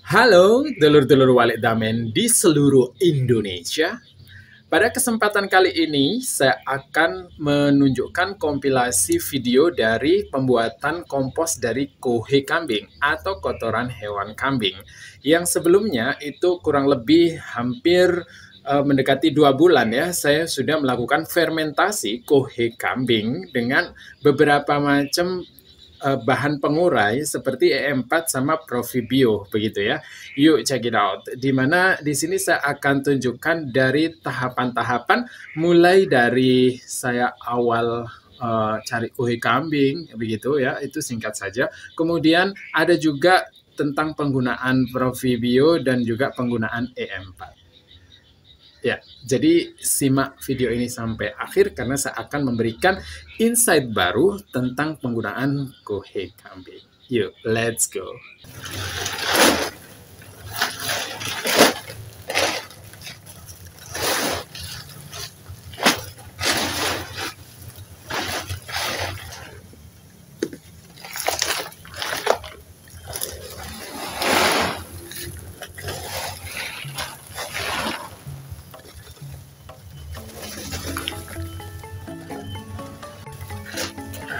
Halo, dulur-dulur Walik Damen di seluruh Indonesia. Pada kesempatan kali ini, saya akan menunjukkan kompilasi video dari pembuatan kompos dari kohe kambing atau kotoran hewan kambing. Yang sebelumnya itu kurang lebih hampir mendekati 2 bulan ya, saya sudah melakukan fermentasi kohe kambing dengan beberapa macam bahan pengurai seperti E4 sama Profibio begitu ya. Yuk check it out. Di mana di sini saya akan tunjukkan dari tahapan-tahapan mulai dari saya awal cari kuhe kambing begitu ya, itu singkat saja. Kemudian ada juga tentang penggunaan Profibio dan juga penggunaan E4. Ya, jadi simak video ini sampai akhir karena saya akan memberikan insight baru tentang penggunaan kohe kambing. Yuk, let's go.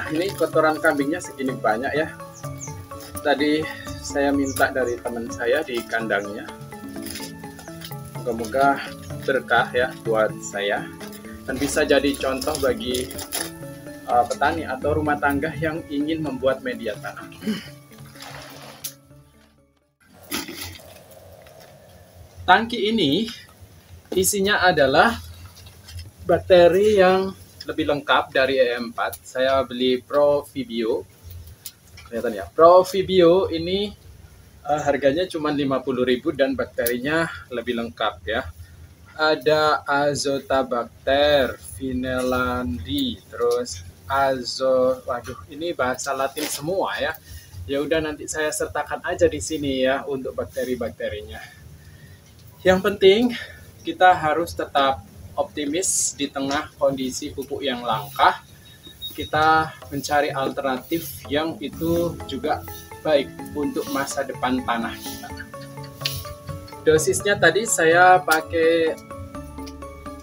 Ini kotoran kambingnya segini banyak ya. Tadi saya minta dari teman saya di kandangnya. Moga-moga berkah ya buat saya dan bisa jadi contoh bagi petani atau rumah tangga yang ingin membuat media tanam. Tangki ini isinya adalah bakteri yang lebih lengkap dari E4. Saya beli Profibio. Kelihatan ya, Profibio ini harganya cuma 50.000 dan bakterinya lebih lengkap ya. Ada Azotobacter, Vinelandi, terus waduh ini bahasa Latin semua ya. Ya udah nanti saya sertakan aja di sini ya untuk bakteri-bakterinya. Yang penting kita harus tetap optimis di tengah kondisi pupuk yang langka. Kita mencari alternatif yang itu juga baik untuk masa depan tanah kita. Dosisnya tadi saya pakai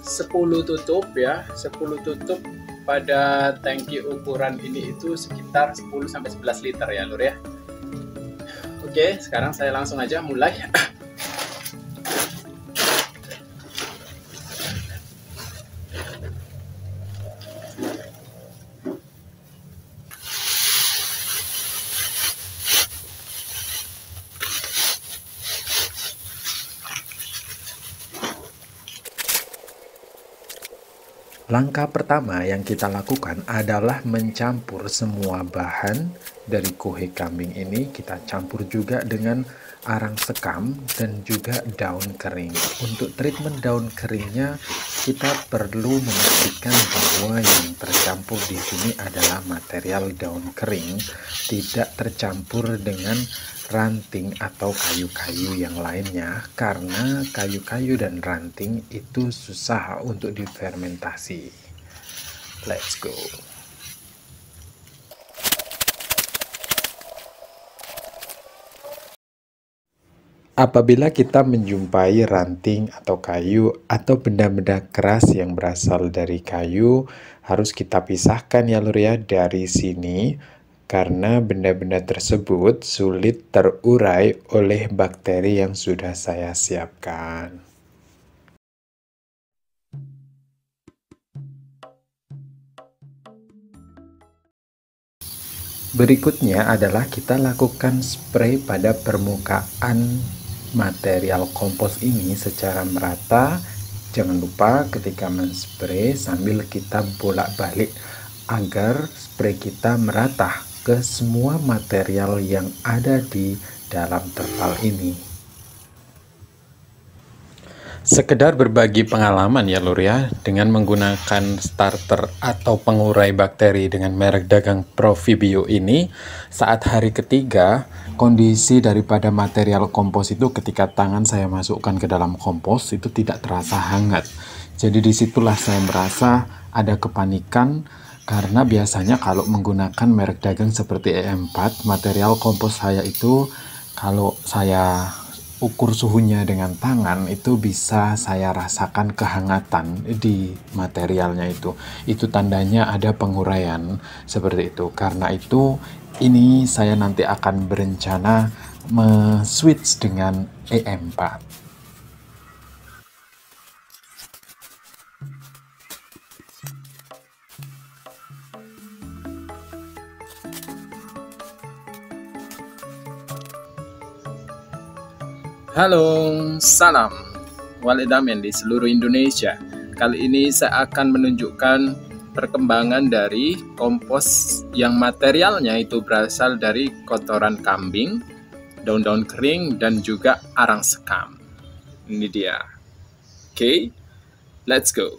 10 tutup ya, 10 tutup pada tangki ukuran ini itu sekitar 10-11 liter ya lur ya. Oke, sekarang saya langsung aja mulai. Langkah pertama yang kita lakukan adalah mencampur semua bahan dari kohe kambing ini. Kita campur juga dengan arang sekam dan juga daun kering. Untuk treatment daun keringnya, kita perlu memastikan bahwa yang tercampur di sini adalah material daun kering, tidak tercampur dengan ranting atau kayu-kayu yang lainnya, karena kayu-kayu dan ranting itu susah untuk difermentasi. Let's go. Apabila kita menjumpai ranting atau kayu atau benda-benda keras yang berasal dari kayu, harus kita pisahkan ya lur ya dari sini, karena benda-benda tersebut sulit terurai oleh bakteri yang sudah saya siapkan. Berikutnya adalah kita lakukan spray pada permukaan material kompos ini secara merata. Jangan lupa ketika menspray sambil kita bolak-balik agar spray kita merata ke semua material yang ada di dalam terpal ini. Sekedar berbagi pengalaman ya lur ya, dengan menggunakan starter atau pengurai bakteri dengan merek dagang Profibio ini, saat hari ketiga, kondisi daripada material kompos itu ketika tangan saya masukkan ke dalam kompos itu tidak terasa hangat. Jadi disitulah saya merasa ada kepanikan, karena biasanya kalau menggunakan merek dagang seperti E4, material kompos saya itu kalau saya ukur suhunya dengan tangan, itu bisa saya rasakan kehangatan di materialnya itu. Itu tandanya ada penguraian seperti itu. Karena itu, ini saya nanti akan berencana switch dengan EM4. Halo, salam Walid Damen di seluruh Indonesia. Kali ini saya akan menunjukkan perkembangan dari kompos yang materialnya itu berasal dari kotoran kambing, daun-daun kering, dan juga arang sekam. Ini dia. Oke, let's go.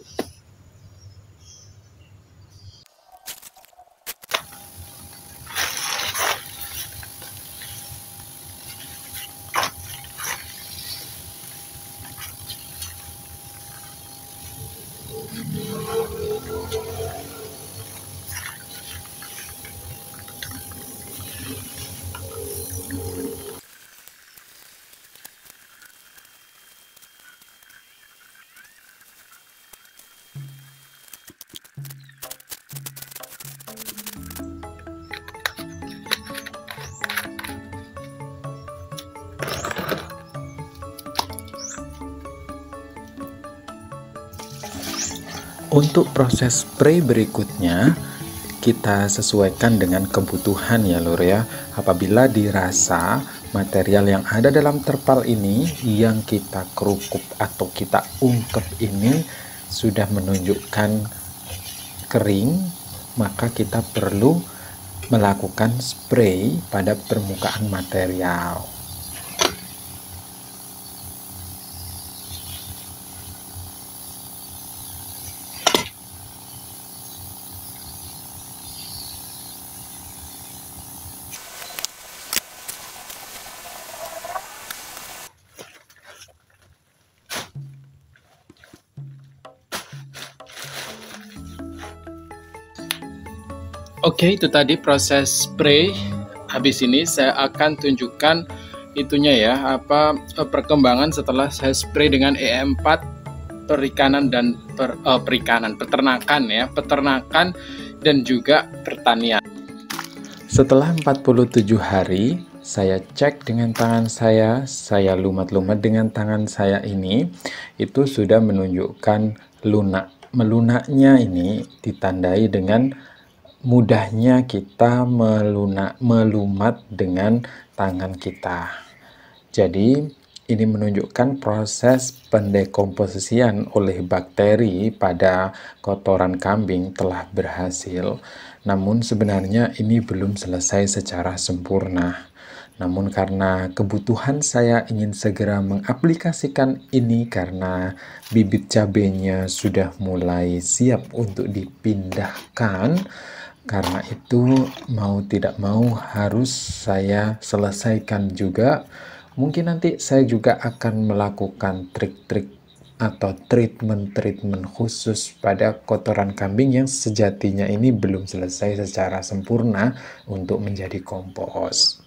Untuk proses spray berikutnya, kita sesuaikan dengan kebutuhan ya lur ya. Apabila dirasa material yang ada dalam terpal ini yang kita kerukup atau kita ungkep ini sudah menunjukkan kering, maka kita perlu melakukan spray pada permukaan material. Oke, itu tadi proses spray. Habis ini saya akan tunjukkan itunya ya, perkembangan setelah saya spray dengan EM4 perikanan dan peternakan ya, peternakan dan juga pertanian. Setelah 47 hari, saya cek dengan tangan saya lumat-lumat dengan tangan saya ini, itu sudah menunjukkan lunak. Melunaknya ini ditandai dengan mudahnya kita melumat dengan tangan kita. Jadi, ini menunjukkan proses pendekomposisian oleh bakteri pada kotoran kambing telah berhasil. Namun sebenarnya ini belum selesai secara sempurna. Namun karena kebutuhan saya ingin segera mengaplikasikan ini karena bibit cabenya sudah mulai siap untuk dipindahkan, karena itu mau tidak mau harus saya selesaikan juga. Mungkin nanti saya juga akan melakukan trik-trik atau treatment-treatment khusus pada kotoran kambing yang sejatinya ini belum selesai secara sempurna untuk menjadi kompos.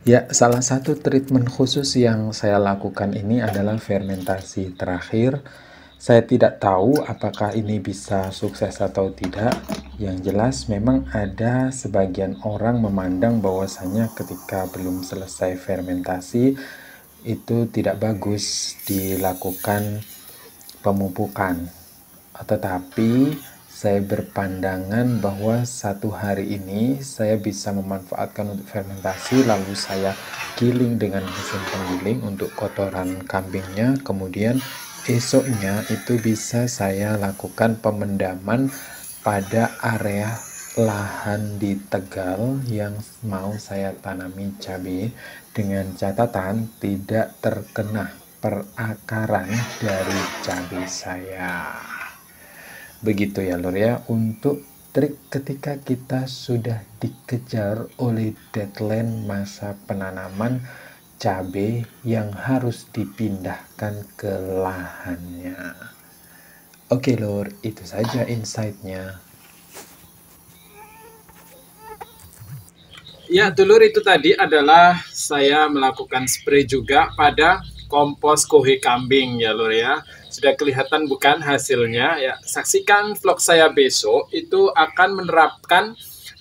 Ya, salah satu treatment khusus yang saya lakukan ini adalah fermentasi terakhir. Saya tidak tahu apakah ini bisa sukses atau tidak. Yang jelas memang ada sebagian orang memandang bahwasanya ketika belum selesai fermentasi itu tidak bagus dilakukan pemupukan. Tetapi saya berpandangan bahwa satu hari ini saya bisa memanfaatkan untuk fermentasi, lalu saya giling dengan mesin penggiling untuk kotoran kambingnya, kemudian esoknya itu bisa saya lakukan pemendaman pada area lahan di Tegal yang mau saya tanami cabai, dengan catatan tidak terkena perakaran dari cabai saya. Begitu ya lur ya, untuk trik ketika kita sudah dikejar oleh deadline masa penanaman cabai yang harus dipindahkan ke lahannya. Oke lur, itu saja insight-nya. Ya, dulur, itu tadi adalah saya melakukan spray juga pada kompos kohe kambing ya, lur ya. Sudah kelihatan bukan hasilnya ya. Saksikan vlog saya besok, itu akan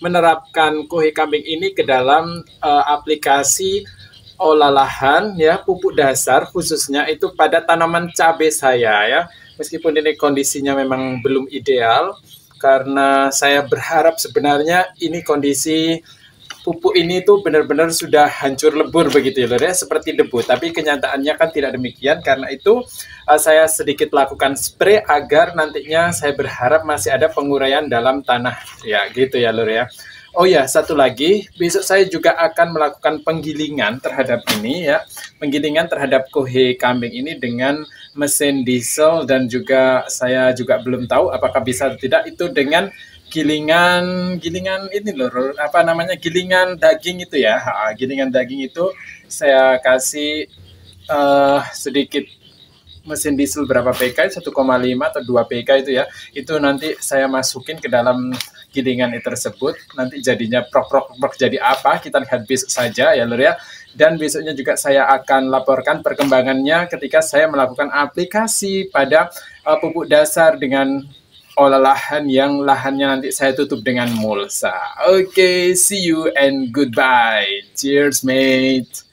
menerapkan kohe kambing ini ke dalam aplikasi olah lahan ya, pupuk dasar khususnya itu pada tanaman cabai saya ya. Meskipun ini kondisinya memang belum ideal, karena saya berharap sebenarnya ini kondisi pupuk ini tuh benar-benar sudah hancur lebur begitu ya, lur ya, seperti debu. Tapi kenyataannya kan tidak demikian. Karena itu saya sedikit lakukan spray agar nantinya saya berharap masih ada penguraian dalam tanah ya, gitu ya, lur ya. Oh ya, satu lagi, besok saya juga akan melakukan penggilingan terhadap ini ya, penggilingan terhadap kohe kambing ini dengan mesin diesel, dan juga saya juga belum tahu apakah bisa atau tidak itu dengan gilingan ini loh, apa namanya, gilingan daging itu ya. Gilingan daging itu saya kasih sedikit mesin diesel berapa PK, 1,5 atau 2 PK itu ya, itu nanti saya masukin ke dalam gilingan itu tersebut. Nanti jadinya prok jadi apa, kita lihat besok saja ya, lur ya. Dan besoknya juga saya akan laporkan perkembangannya ketika saya melakukan aplikasi pada pupuk dasar dengan olah lahan yang lahannya nanti saya tutup dengan mulsa. Oke, see you and goodbye. Cheers, mate.